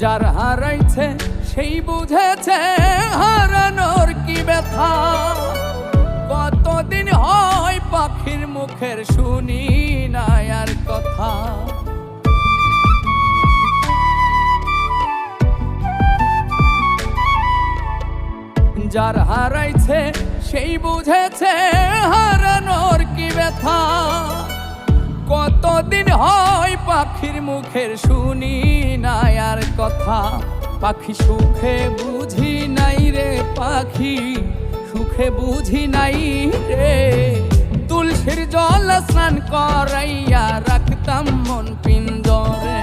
যার হারাইছে সেই বুঝেছে হারানোর কি ব্যথা। কতদিন হয় পাখির মুখের শুনি না আর কথা। যার হারাইছে সেই বুঝেছে হারানোর কি ব্যথা। কতদিন হয় পাখির মুখের শুনি না আর কথা। পাখি সুখে বুঝি নাই রে, পাখি সুখে বুঝি নাই রে। তুলসীর জল স্নান করাইয়া রাখতাম মন পিঞ্জরে।